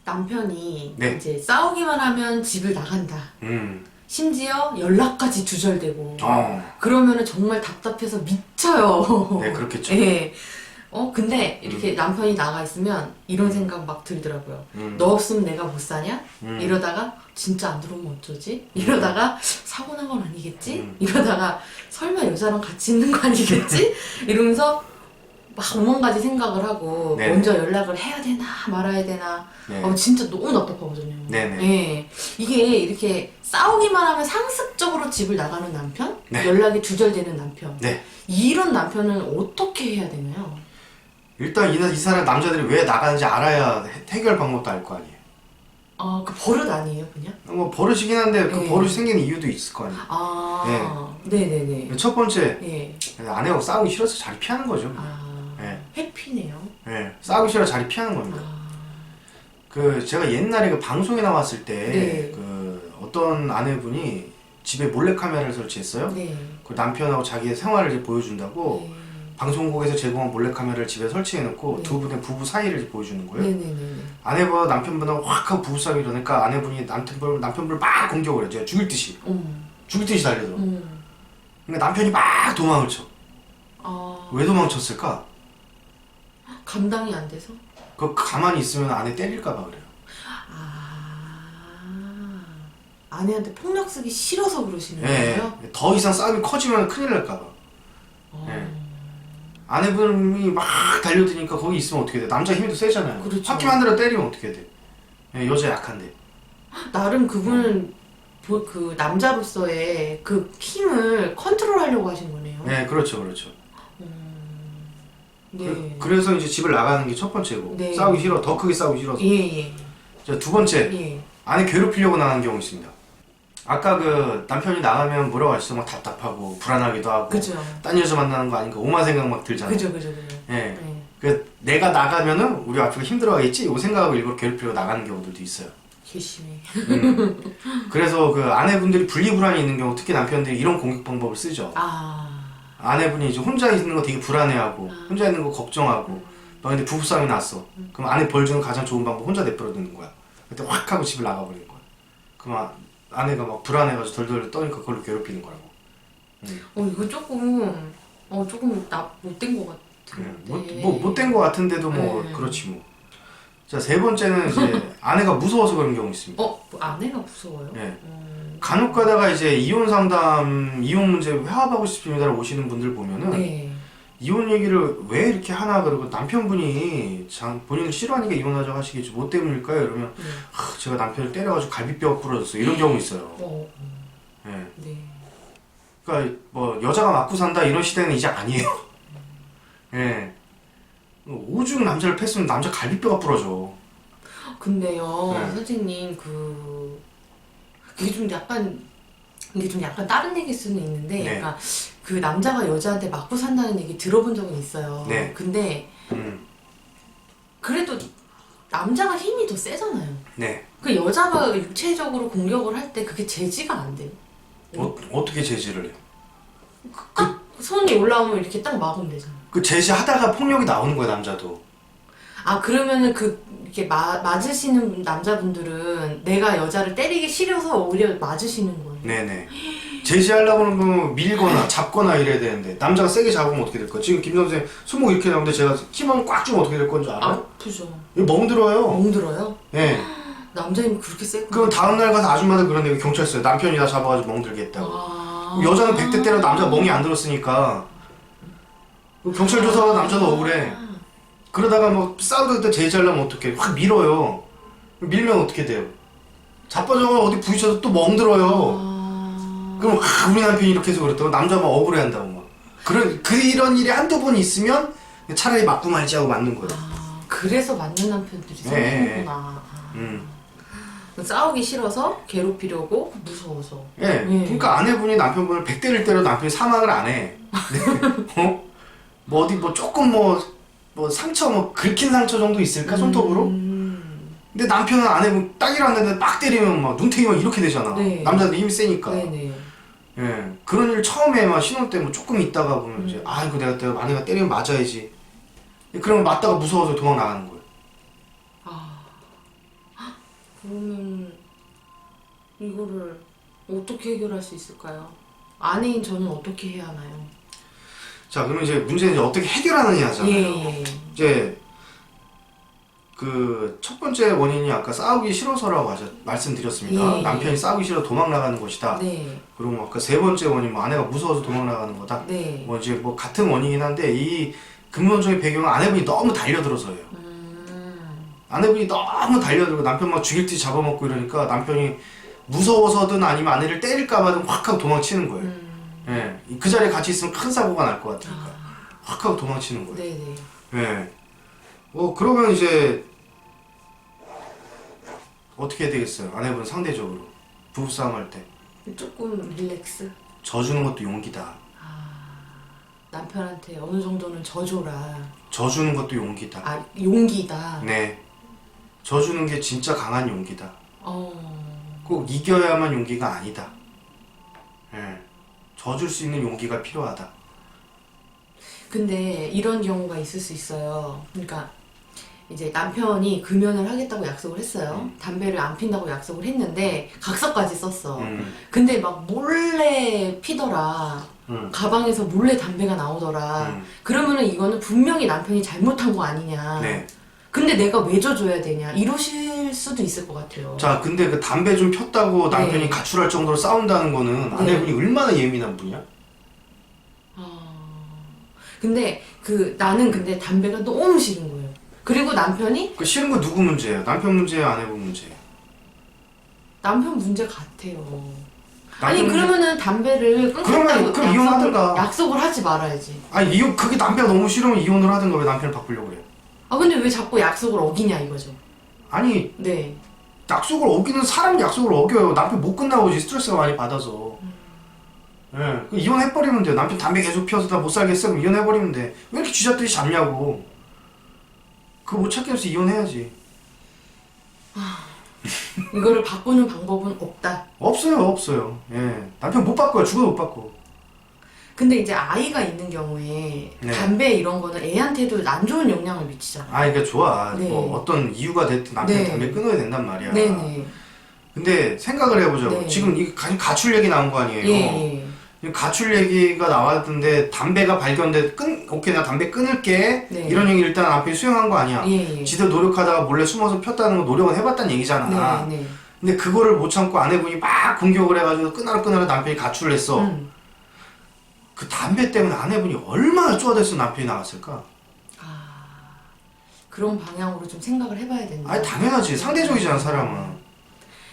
남편이 네. 이제 싸우기만 하면 집을 나간다. 음. 심지어 연락까지 두절되고. 어. 그러면은 정말 답답해서 미쳐요. 네, 그렇겠죠. 예. 근데 이렇게 남편이 나가 있으면 이런 생각 막 들더라고요. 음. 너 없으면 내가 못 사냐? 음. 이러다가 진짜 안 들어오면 어쩌지? 이러다가 사고 난 건 아니겠지? 음. 이러다가 설마 여자랑 같이 있는 거 아니겠지? 이러면서 막 오만 가지 생각을 하고 네. 먼저 연락을 해야 되나 말아야 되나 네. 진짜 너무 답답하거든요. 네네. 예. 이게 이렇게 싸우기만 하면 상습적으로 집을 나가는 남편? 네. 연락이 두절되는 남편. 네. 이런 남편은 어떻게 해야 되나요? 일단 이 사람 남자들이 왜 나가는지 알아야 해결 방법도 알 거 아니에요. 그 버릇 아니에요, 그냥? 뭐 버릇이긴 한데 그 네. 버릇이 생기는 이유도 있을 거 아니에요. 네네네. 첫 번째, 예. 아내하고 싸우기 싫어서 자리 피하는 거죠. 네. 회피네요. 네. 싸우기 싫어 자리 피하는 겁니다. 제가 옛날에 그 방송에 나왔을 때 네. 그 어떤 아내분이 집에 몰래카메라를 설치했어요. 네. 그 남편하고 자기의 생활을 이제 보여준다고 네. 방송국에서 제공한 몰래카메라를 집에 설치해놓고 네. 두 분의 부부 사이를 이제 보여주는 거예요. 네네네. 아내보다 남편보다 확 하고 부부싸움이 일어나니까 아내분이 남편분을 막 공격을 해요. 제가 죽일 듯이. 죽일 듯이 달려들어. 그러니까 남편이 막 도망을 쳐. 왜 도망쳤을까? 감당이 안 돼서? 가만히 있으면 아내 때릴까봐 그래요. 아내한테 폭력 쓰기 싫어서 그러시는 네. 거예요? 더 이상 싸움이 커지면 큰일 날까봐. 네. 아내분이 막 달려드니까 거기 있으면 어떻게 돼? 남자 힘이 더 세잖아요. 그렇죠. 바퀴만 들어 때리면 어떻게 돼? 네, 여자 약한데. 나름 그분은 그 남자로서의 그 힘을 컨트롤하려고 하신 거네요. 네, 그렇죠, 그렇죠. 네. 그래서 이제 집을 나가는 게 첫 번째고. 네. 싸우기 싫어, 더 크게 싸우기 싫어서. 예. 자, 두 번째, 예. 아내 괴롭히려고 나가는 경우 있습니다. 아까 그 남편이 나가면 뭐라고 하셨어? 막 답답하고 불안하기도 하고. 그죠. 딴 여자 만나는 거 아닌가 오만 생각 막 들잖아요. 그죠. 예. 네. 내가 나가면은 우리 앞으로 힘들어하겠지? 이 생각하고 일부러 괴롭히려고 나가는 경우들도 있어요. 괘씸해. 그래서 그 아내분들이 분리불안이 있는 경우 특히 남편들이 이런 공격 방법을 쓰죠. 아내분이 이제 혼자 있는 거 되게 불안해하고 혼자 있는 거 걱정하고 근데 부부싸움이 났어. 그럼 아내 벌 주는 가장 좋은 방법 혼자 내버려 두는 거야. 그때 확 하고 집을 나가버리는 거야. 그럼 아내가 막 불안해가지고 덜덜 떠니까 그걸로 괴롭히는 거라고. 이거 조금 못된 것 같은데. 못된 거 같은데도 네. 그렇지 뭐. 자, 세 번째는 이제 아내가 무서워서 그런 경우 있습니다. 아내가 무서워요? 네. 간혹 가다가 이제 이혼 상담, 이혼 문제 회합하고 싶습니다라고 오시는 분들 보면은 네. 이혼 얘기를 왜 이렇게 하나 그러고 남편분이 본인을 싫어하니까 이혼하자고 하시겠지 뭐 때문일까요? 이러면 제가 남편을 때려가지고 갈비뼈가 부러졌어요. 이런 경우 있어요. 네. 그러니까 뭐 여자가 맞고 산다 이런 시대는 이제 아니에요. 예. 오죽 남자를 패으면 남자 갈비뼈가 부러져. 근데요, 네. 선생님 이게 좀 약간 다른 얘기일 수는 있는데, 네. 그러니까 그 남자가 여자한테 맞고 산다는 얘기 들어본 적은 있어요. 네. 근데 그래도 남자가 힘이 더 세잖아요. 네. 그 여자가 육체적으로 공격을 할 때 그게 제지가 안 돼요. 어떻게 제지를 해요? 딱 손이 올라오면 이렇게 딱 막으면 되잖아. 그 제지하다가 폭력이 나오는 거야 남자도. 그러면은 이렇게 맞으시는 남자분들은 내가 여자를 때리기 싫어서 오히려 맞으시는 거예요. 네네. 제지하려고 하면 밀거나 잡거나 이래야 되는데 남자가 세게 잡으면 어떻게 될 거야? 지금 김 선생 손목 이렇게 나오는데 제가 힘만 꽉 주면 어떻게 될 건 줄 알아요? 아프죠. 이거 멍들어요. 멍들어요? 네. 남자 힘이 그렇게 세구나. 그럼 다음날 가서 아줌마들 그런데 경찰서에 남편이 나 잡아가지고 멍들게 했다고. 여자는 100대 때려 남자 멍이 안 들었으니까 경찰 조사가 남자도 억울해. 그러다가 뭐 싸우다 그때 제지하려면 어떡해. 확 밀어요. 밀면 어떻게 돼요? 자빠져가 어디 부딪혀도 또 멍들어요. 그럼 우리 남편이 이렇게 해서 그랬다고 남자 막 억울해한다고 막. 이런 일이 한두 번 있으면 차라리 맞고 말지 하고 맞는 거예요. 그래서 맞는 남편들이 생기는구나. 싸우기 싫어서 괴롭히려고 무서워서. 예. 그러니까 아내분이 남편분을 100대를 때려도 남편이 사망을 안 해. 뭐 어디 뭐 조금 뭐 상처 긁힌 상처 정도 있을까 손톱으로? 근데 남편은 아내분 딱 일어났는데 막 때리면 막 눈탱이 막 이렇게 되잖아. 네. 남자들 힘이 세니까. 네네. 예. 그런 일 처음에 막 신혼 때 뭐 조금 있다가 보면 이제 이거 내가 아내가 때리면 맞아야지. 그러면 맞다가 무서워서 도망 나가는 거예요. 그러면 이거를 어떻게 해결할 수 있을까요? 아내인 저는 어떻게 해야 하나요? 자, 그러면 이제 문제는 이제 어떻게 해결하느냐잖아요. 예. 이제 그 첫 번째 원인이 아까 싸우기 싫어서라고 말씀드렸습니다. 예. 남편이 싸우기 싫어 도망 나가는 것이다. 네. 그리고 아까 세 번째 원인 뭐 아내가 무서워서 도망 나가는 거다. 네. 뭐 이제 뭐 같은 원인이긴 한데 이 근본적인 배경은 아내분이 너무 달려들어서예요. 아내분이 너무 달려들고 남편 막 죽일 듯이 잡아먹고 이러니까 남편이 무서워서든 아니면 아내를 때릴까봐든 확 하고 도망치는 거예요. 예, 그 자리에 같이 있으면 큰 사고가 날 것 같으니까 확 하고 도망치는 거예요. 네네. 예. 그러면 이제 어떻게 해야 되겠어요? 아내분 상대적으로 부부싸움 할 때 조금 릴렉스. 져주는 것도 용기다. 남편한테 어느 정도는 져줘라. 져주는 것도 용기다. 아, 용기다. 네. 져주는 게 진짜 강한 용기다. 꼭 이겨야만 용기가 아니다. 예. 져줄 수 있는 용기가 필요하다. 근데 이런 경우가 있을 수 있어요. 그러니까 이제 남편이 금연을 하겠다고 약속을 했어요. 담배를 안 핀다고 약속을 했는데 각서까지 썼어. 근데 막 몰래 피더라. 가방에서 몰래 담배가 나오더라. 그러면은 이거는 분명히 남편이 잘못한 거 아니냐. 네. 근데 내가 왜 져줘야 되냐. 이러실 수도 있을 것 같아요. 자, 근데 그 담배 좀 폈다고 남편이 네. 가출할 정도로 싸운다는 거는 아내분이 얼마나 예민한 분이야? 근데 나는 근데 담배가 너무 싫은 거예요. 그리고 남편이 그 싫은 거 누구 문제예요? 남편 문제예요? 아내분 문제예요? 남편 문제 같아요. 남편 아니 그러면은 담배를 끊겠다고 그럼 이혼하든가. 약속을 하지 말아야지. 아니 그게 남편이 너무 싫으면 이혼을 하든가 왜 남편을 바꾸려고 그래요? 아 근데 왜 자꾸 약속을 어기냐 이거죠. 아니 네. 약속을 어기는 사람 약속을 어겨요. 남편 못 끝나고 이제 스트레스가 많이 받아서. 예, 이혼해버리면 돼요. 남편 담배 계속 피워서 나 못 살겠어. 그럼 이혼해버리면 돼. 왜 이렇게 쥐잡듯이 잡냐고. 그거 못 찾겠어. 이혼해야지. 이거를 바꾸는 방법은 없다. 없어요. 예, 남편 못 바꿔요. 죽어도 못 바꿔. 근데 이제 아이가 있는 경우에 네. 담배 이런 거는 애한테도 안 좋은 영향을 미치잖아요. 그러니까 좋아. 네. 뭐 어떤 이유가 됐든 남편 네. 담배 끊어야 된단 말이야. 네네. 근데 생각을 해보자고. 네. 지금 이 가출 얘기 나온 거 아니에요? 예. 이 가출 얘기가 나왔는데 담배가 발견돼 오케이 나 담배 끊을게. 네. 이런 얘기 일단 남편이 수용한 거 아니야. 예. 지들 노력하다가 몰래 숨어서 폈다는 거 노력은 해봤다는 얘기잖아. 네. 근데 그거를 못 참고 아내분이 막 공격을 해가지고 끊어라 남편이 가출을 했어. 그 담배 때문에 아내분이 얼마나 쪼아댔어 남편이 나갔을까? 그런 방향으로 좀 생각을 해봐야 된다. 아니 당연하지. 상대적이잖아 사람은.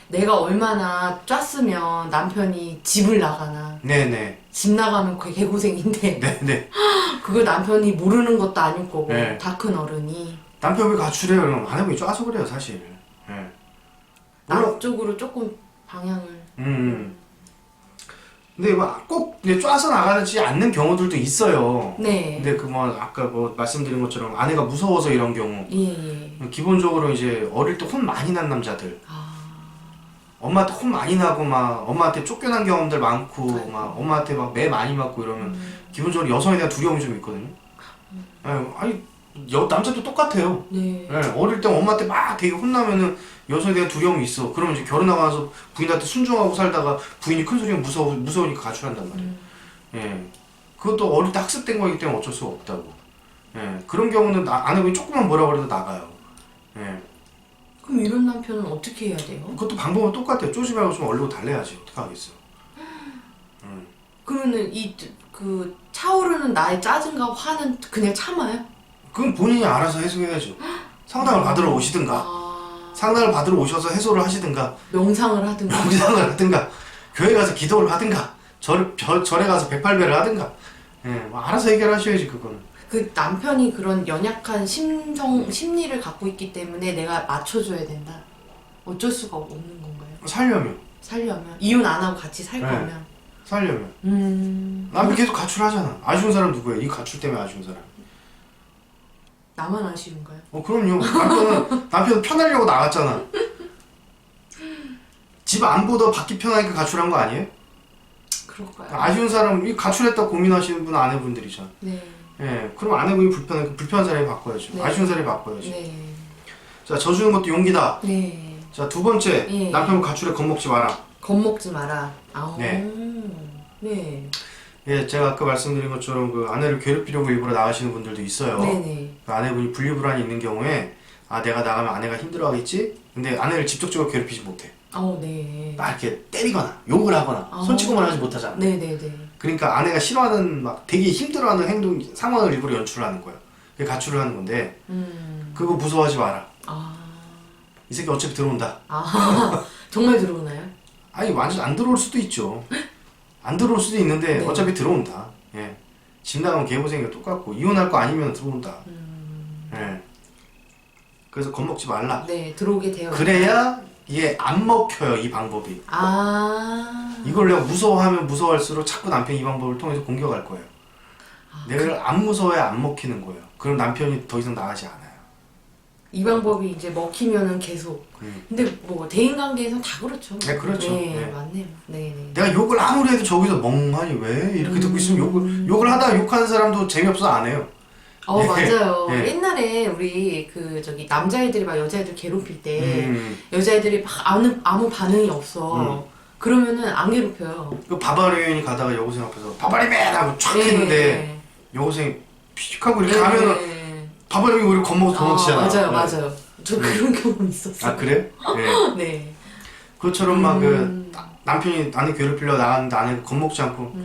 내가 얼마나 짰으면 남편이 집을 나가나. 네네. 집 나가면 그게 개고생인데 네네. 그걸 남편이 모르는 것도 아닐 거고 네. 다 큰 어른이 남편 왜 가출해요? 그럼 아내분이 쪼아서 그래요 사실. 네. 물론 남쪽으로 조금 방향을 근데 꼭 쪼아서 나가지 않는 경우들도 있어요. 네. 근데 그 뭐 아까 뭐 말씀드린 것처럼 아내가 무서워서 이런 경우. 예. 기본적으로 이제 어릴 때 혼 많이 난 남자들. 엄마한테 혼 많이 나고 막 엄마한테 쫓겨난 경험들 많고 막 엄마한테 막 매 많이 맞고 이러면 기본적으로 여성에 대한 두려움이 좀 있거든요. 아니 남자도 똑같아요. 네. 네, 어릴 때 엄마한테 막 되게 혼나면은 여성에 대한 두려움이 있어. 그러면 이제 결혼하고 나서 부인한테 순종하고 살다가 부인이 큰 소리가 무서우니까 가출한단 말이에요. 예. 그것도 어릴 때 학습된 거기 때문에 어쩔 수가 없다고. 예. 그런 경우는 아내분이 조금만 뭐라 그래도 나가요. 예. 그럼 이런 남편은 어떻게 해야 돼요? 그것도 방법은 똑같아요. 쪼지 말고 좀 얼르고 달래야지. 어떡하겠어. 그러면은 그 차오르는 나의 짜증과 화는 그냥 참아요? 그건 본인이 알아서 해소해야죠. 상담을 받으러 오시든가 상담을 받으러 오셔서 해소를 하시든가 명상을 하든가 명상을 하든가 교회 가서 기도를 하든가 절에 가서 108배를 하든가 뭐 알아서 해결하셔야지 그거는. 그 남편이 그런 연약한 심리를 갖고 있기 때문에 내가 맞춰줘야 된다. 어쩔 수가 없는 건가요? 살려면 이혼 안 하고 같이 살 네. 거면 살려면 남편 계속 가출하잖아. 아쉬운 사람 누구예요? 이 가출 때문에 아쉬운 사람. 나만 아쉬운가요? 그럼요. 남편은 편하려고 나갔잖아. 집 안 보다 받기 편하니까 가출한 거 아니에요? 그럴까요? 아쉬운 사람, 이 가출했다고 고민하시는 분은 아내분들이잖아. 네. 예, 그럼 아내분이 불편한 사람이 바꿔야죠. 네. 아쉬운 사람이 바꿔야죠. 네. 자, 져주는 것도 용기다. 네. 자, 자, 두 번째. 예. 남편 가출에 겁먹지 마라. 겁먹지 마라. 아, 네. 네. 예, 제가 아까 말씀드린 것처럼 그 아내를 괴롭히려고 일부러 나가시는 분들도 있어요. 네네. 그 아내분이 분리불안이 있는 경우에 아, 내가 나가면 아내가 힘들어하겠지? 근데 아내를 직접적으로 괴롭히지 못해. 네. 막 이렇게 때리거나 욕을 하거나 손찌검을 하지 못하잖아. 네네네. 그러니까 아내가 싫어하는 막 되게 힘들어하는 행동 상황을 일부러 연출하는 거야. 그게 가출을 하는 건데 그거 무서워하지 마라. 이 새끼 어차피 들어온다. 정말 들어오나요? 아니 완전 안 들어올 수도 있죠. 안 들어올 수도 있는데 네. 어차피 들어온다. 예. 집 나가면 개고생이가 똑같고 이혼할 거 아니면 들어온다. 예. 그래서 겁먹지 말라. 네, 들어오게 되어. 그래야 얘 안 먹혀요, 이 방법이. 이걸 내가 무서워하면 무서워할수록 자꾸 남편이 이 방법을 통해서 공격할 거예요. 내가 안 무서워야 안 먹히는 거예요. 그럼 남편이 더 이상 나가지 않아요. 이 방법이 이제 먹히면은 계속. 근데 뭐 대인관계에선 다 그렇죠. 네, 그렇죠. 네, 네. 맞네요. 네. 내가 욕을 아무리 해도 저기서 멍하니 왜 이렇게 듣고 있으면 욕을 하다가 욕하는 사람도 재미없어 안 해요. 예. 맞아요. 예. 옛날에 우리 그 저기 남자애들이 막 여자애들 괴롭힐 때 여자애들이 막 아무 반응이 없어. 그러면은 안 괴롭혀요. 그 바바리언이 가다가 여고생 앞에서 바바리맨 하고 촥 했는데 여고생이 피식하고 이렇게 하면은 바바리언이 오히려 겁먹어서 도망치잖아. 맞아요. 저 그런 경험 있었어요. 아 그래? 네. 네. 그것처럼 막 그 남편이 아내 괴롭히려고 나갔는데 아내가 겁먹지 않고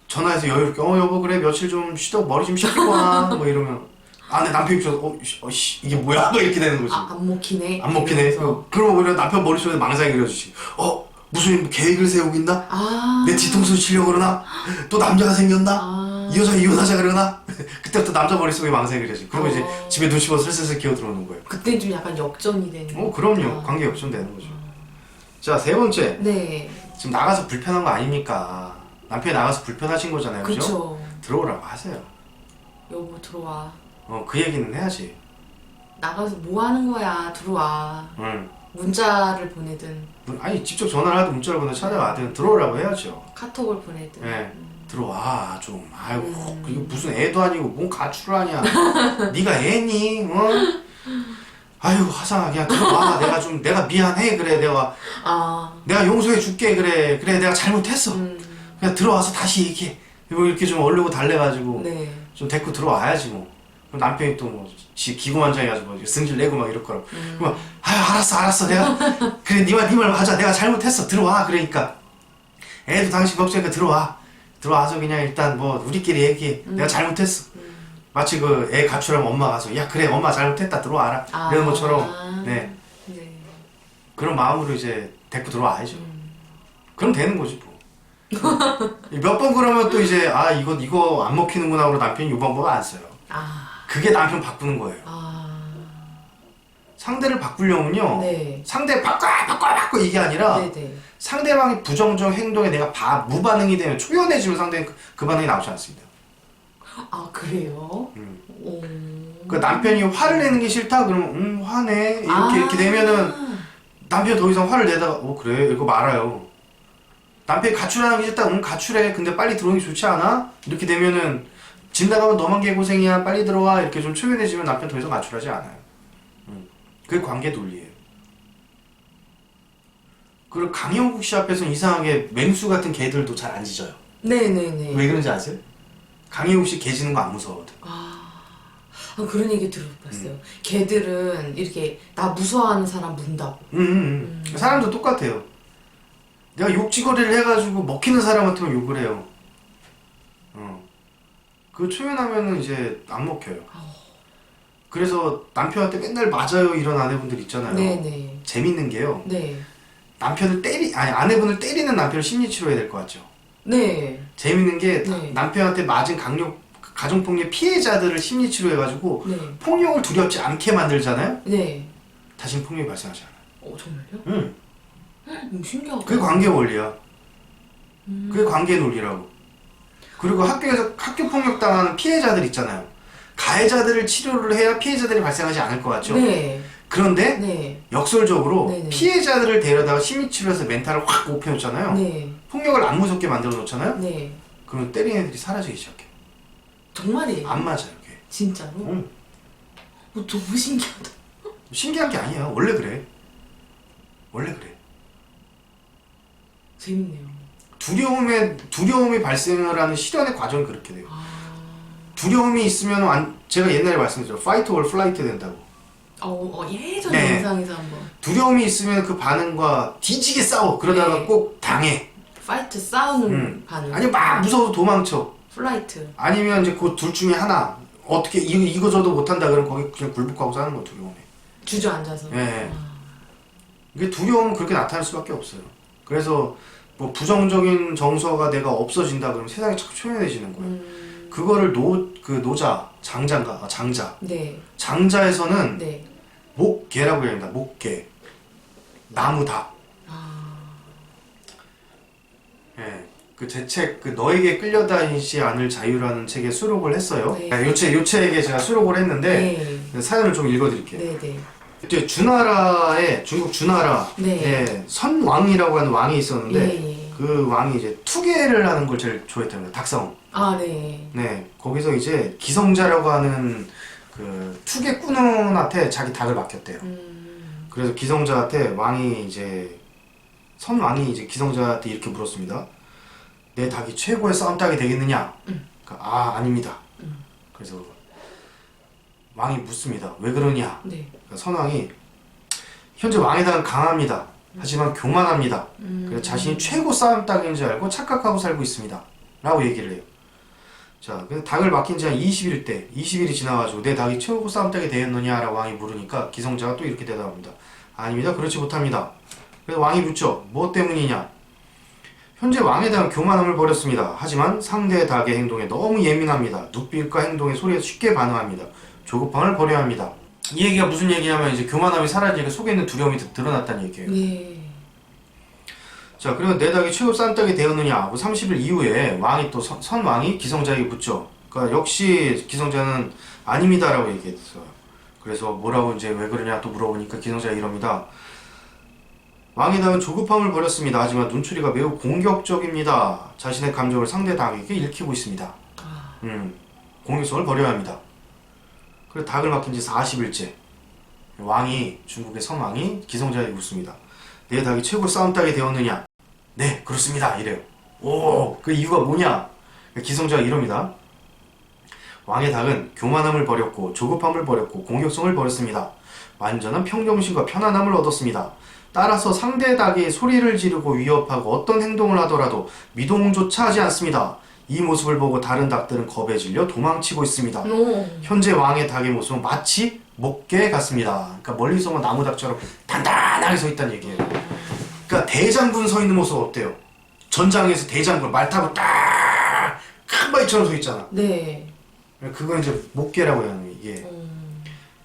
전화해서 여유롭게 여보 그래 며칠 좀 쉬다 머리 좀 식히고 와 뭐 이러면 아내 남편이 입장에서 이게 뭐야? 뭐 이렇게 되는 거지. 안 먹히네. 안 먹히네. 그러면 오히려 남편 머릿속에 망상이 그려지지. 무슨 계획을 세우고 있나? 내 뒤통수 치려고 그러나? 또 남자가 생겼나? 이 여자 이혼하자 그러나? 그때부터 남자 머릿속에 망상이 그려지. 그리고 이제 집에 눈 씹어 슬슬슬 기어 들어오는 거예요. 그때 좀 약간 역전이 되는. 그럼요. 관계 역전되는 거죠. 자, 세 번째. 네. 지금 나가서 불편한 거 아닙니까? 남편이 나가서 불편하신 거잖아요. 그죠? 그쵸. 들어오라고 하세요. 여보 들어와. 그 얘기는 해야지. 나가서 뭐 하는 거야? 들어와. 응. 문자를 보내든 아니 직접 전화를 하든 문자를 보내든 찾아가든 들어오라고 해야죠. 카톡을 보내든. 네. 들어와 좀. 아이고 이게 무슨 애도 아니고 뭔 가출을 하냐. 네가 애니? 아이고 화상하게 그냥 들어와. 내가 미안해. 그래 내가 용서해 줄게. 그래 내가 잘못했어. 그냥 들어와서 다시 얘기해. 이렇게 좀 얼르고 달래가지고 네. 좀 데리고 들어와야지 뭐. 그럼 남편이 또 뭐 기고만장해가지고 뭐 승질 내고 막 이럴 거라고. 그럼 알았어 내가 그래 네 말 맞아. 내가 잘못했어. 들어와. 그러니까 애도 당신 걱정이니까 들어와서 그냥 일단 뭐 우리끼리 얘기해. 내가 잘못했어. 마치 그 애 가출하면 엄마 가서 야 그래 엄마 잘못했다 들어와라 이런 것처럼 네. 그런 마음으로 이제 데리고 들어와야죠. 그럼 되는 거지 뭐. 몇 번 그러면 또 이제 이거 안 먹히는구나 하고 남편이 이 방법을 안 써요. 그게 남편 바꾸는 거예요. 상대를 바꾸려면요. 네. 상대 바꿔 이게 아니라 네네. 상대방이 부정적 행동에 내가 무반응이 되면 초연해지면 상대는 그 반응이 나오지 않습니다. 그래요? 그 남편이 화를 내는 게 싫다 그러면 화내 이렇게 되면은 남편이 더 이상 화를 내다가 그래 이거 말아요. 남편이 가출하는 게 싫다 가출해 근데 빨리 들어오는 게 좋지 않아? 이렇게 되면은 집 나가면 너만 개고생이야 빨리 들어와 이렇게 좀 초연해지면 남편 더 이상 가출하지 않아요. 그게 관계 논리예요. 그리고 강영국 씨 앞에서는 이상하게 맹수 같은 개들도 잘 안 짖어요. 네네네. 왜 그런지 아세요? 강영국 씨 개 짖는 거 안 무서워하거든. 그런 얘기 들어봤어요. 걔들은 이렇게 나 무서워하는 사람 문다고. 사람도 똑같아요. 내가 욕지거리를 해가지고 먹히는 사람한테만 욕을 해요. 그 초연하면은 이제 안 먹혀요. 그래서 남편한테 맨날 맞아요 이런 아내분들 있잖아요. 네네. 재밌는 게요. 네. 아내분을 때리는 남편을 심리치료해야 될 것 같죠. 네. 재밌는 게 네. 남편한테 맞은 가정폭력 피해자들을 심리치료해가지고 네. 폭력을 두렵지 않게 만들잖아요. 네. 다시는 폭력이 발생하지 않아요. 정말요? 신기하다. 그게 관계 원리야. 그게 관계 논리라고. 그리고 학교에서 학교 폭력 당하는 피해자들 있잖아요. 가해자들을 치료를 해야 피해자들이 발생하지 않을 것 같죠. 네. 그런데 네. 역설적으로 네네. 피해자들을 데려다가 심리치료해서 멘탈을 확 높여놓잖아요. 네. 폭력을 안 무섭게 만들어 놓잖아요. 네. 그러면 때리는 애들이 사라지기 시작해. 정말이에요? 안 맞아요, 그게. 진짜로? 너무 신기하다. 신기한 게 아니야. 원래 그래. 재밌네요. 두려움이 발생을 하는 실현의 과정이 그렇게 돼요. 두려움이 있으면 제가 옛날에 말씀드렸죠. fight or flight 된다고. 예전 네. 영상에서 한번 두려움이 있으면 그 반응과 뒤지게 싸워. 그러다가 네. 꼭 당해. 파이트 싸우는 반응. 아니 막 무서워서 도망쳐. 플라이트. 아니면 이제 그 둘 중에 하나 어떻게 이거 저도 못한다 그러면 거기 그냥 굴복하고 사는 거야 두려움에. 주저앉아서. 네. 이게 두려움은 그렇게 나타날 수밖에 없어요. 그래서 뭐 부정적인 정서가 내가 없어진다 그러면 세상이 자꾸 초연해지는 거예요. 그거를 장자. 네. 장자에서는 네. 목개라고 합니다. 목개. 나무다. 예. 제 책, 너에게 끌려다니지 않을 자유라는 책에 수록을 했어요. 네. 요 책에 제가 수록을 했는데, 네. 사연을 좀 읽어드릴게요. 네. 네. 그때 중국 주나라에 네. 선왕이라고 하는 왕이 있었는데, 예. 그 왕이 이제 투계를 하는 걸 제일 좋아했답니다. 닭싸움. 네. 네. 거기서 이제 기성자라고 하는 그 투계꾼한테 자기 닭을 맡겼대요. 그래서 기성자한테 선왕이 이제 기성자한테 이렇게 물었습니다. 내 닭이 최고의 싸움닭이 되겠느냐? 그러니까, 아닙니다. 그래서 왕이 묻습니다. 왜 그러냐? 네. 그러니까 선왕이 현재 왕의 닭은 강합니다. 하지만 교만합니다. 그래서 자신이 최고 싸움닭인 줄 알고 착각하고 살고 있습니다. 라고 얘기를 해요. 자, 그래서 닭을 맡긴 지 한 20일이 지나가지고 내 닭이 최고 싸움닭이 되었느냐라고 왕이 물으니까 기성자가 또 이렇게 대답합니다. 아닙니다. 그렇지 못합니다. 그래서 왕이 묻죠. 무엇 때문이냐? 현재 왕에 대한 교만함을 버렸습니다. 하지만 상대의 닭의 행동에 너무 예민합니다. 눕빌과 행동의 소리에 쉽게 반응합니다. 조급함을 버려야 합니다. 이 얘기가 무슨 얘기냐면 이제 교만함이 사라지니까 속에 있는 두려움이 드러났다는 얘기예요. 네. 자, 그리고 내 닭이 최고 싼 닭이 되었느냐 하고 30일 이후에 왕이 또 선왕이 기성자에게 묻죠. 그러니까 역시 기성자는 아닙니다라고 얘기했어요. 그래서 뭐라고 이제 왜 그러냐 또 물어보니까 기성자가 이럽니다. 왕의 닭은 조급함을 버렸습니다. 하지만 눈초리가 매우 공격적입니다. 자신의 감정을 상대 닭에게 읽히고 있습니다. 공격성을 버려야 합니다. 그리고 닭을 맡긴 지 40일째 중국의 선왕이 기성자에게 묻습니다. 내 닭이 최고 싸움닭이 되었느냐? 네, 그렇습니다. 이래요. 그 이유가 뭐냐? 기성자가 이럽니다. 왕의 닭은 교만함을 버렸고 조급함을 버렸고 공격성을 버렸습니다. 완전한 평정심과 편안함을 얻었습니다. 따라서 상대 닭이 소리를 지르고 위협하고 어떤 행동을 하더라도 미동조차 하지 않습니다. 이 모습을 보고 다른 닭들은 겁에 질려 도망치고 있습니다. 현재 왕의 닭의 모습은 마치 목개 같습니다. 그러니까 멀리서 나무닭처럼 단단하게 서 있다는 얘기예요. 그러니까 대장군 서 있는 모습 어때요? 전장에서 대장군 말 타고 딱 큰 바위처럼 서 있잖아. 네. 그건 이제 목개라고 해요.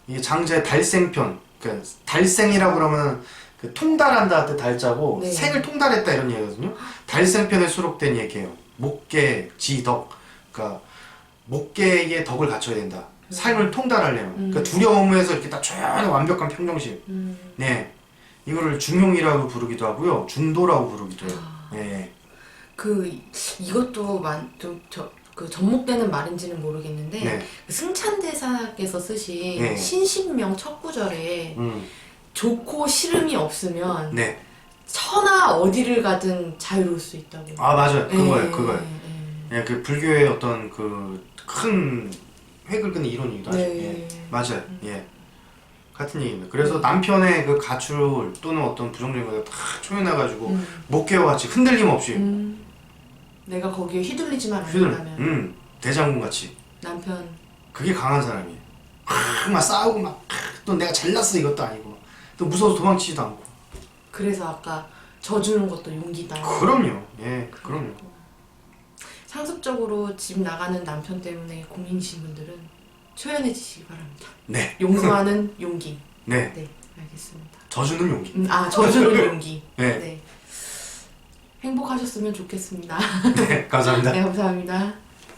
이게 장자의 달생편. 그러니까 달생이라고 그러면 그 통달한다 할 때 달자고 네. 생을 통달했다 이런 얘기거든요. 달생편에 수록된 얘기예요. 목개, 지덕. 그러니까 목개의 덕을 갖춰야 된다. 삶을 통달하려면. 그러니까 두려움에서 이렇게 딱 조용히 완벽한 평정심. 네. 이거를 중용이라고 부르기도 하고요. 중도라고 부르기도 해요. 네. 이것도 접목되는 말인지는 모르겠는데 네. 승찬대사께서 쓰신 네. 신신명 첫 구절에 좋고 싫음이 없으면 네. 천하 어디를 가든 자유로울 수 있다고. 맞아요. 그거예요. 네. 예, 그 불교의 어떤 그 큰 획을 끄는 이론이기도 하죠. 네. 예. 맞아요. 예. 같은 얘기입니다. 그래서 남편의 그 가출 또는 어떤 부정적인 것을 다 초연해가지고 목개와 같이 흔들림 없이 내가 거기에 휘둘리지만 않는다면 대장군 같이 남편 그게 강한 사람이에요. 막 싸우고 막 또 내가 잘났어 이것도 아니고 또 무서워서 도망치지도 않고. 그래서 아까 져주는 것도 용기다. 그럼요. 예, 그럼요. 상습적으로 집 나가는 남편 때문에 고민이신 분들은 초연해지시기 바랍니다. 네. 용서하는 용기. 네. 네, 알겠습니다. 져주는 용기. 져주는 용기. 네. 네. 행복하셨으면 좋겠습니다. 네, 감사합니다. 네, 감사합니다.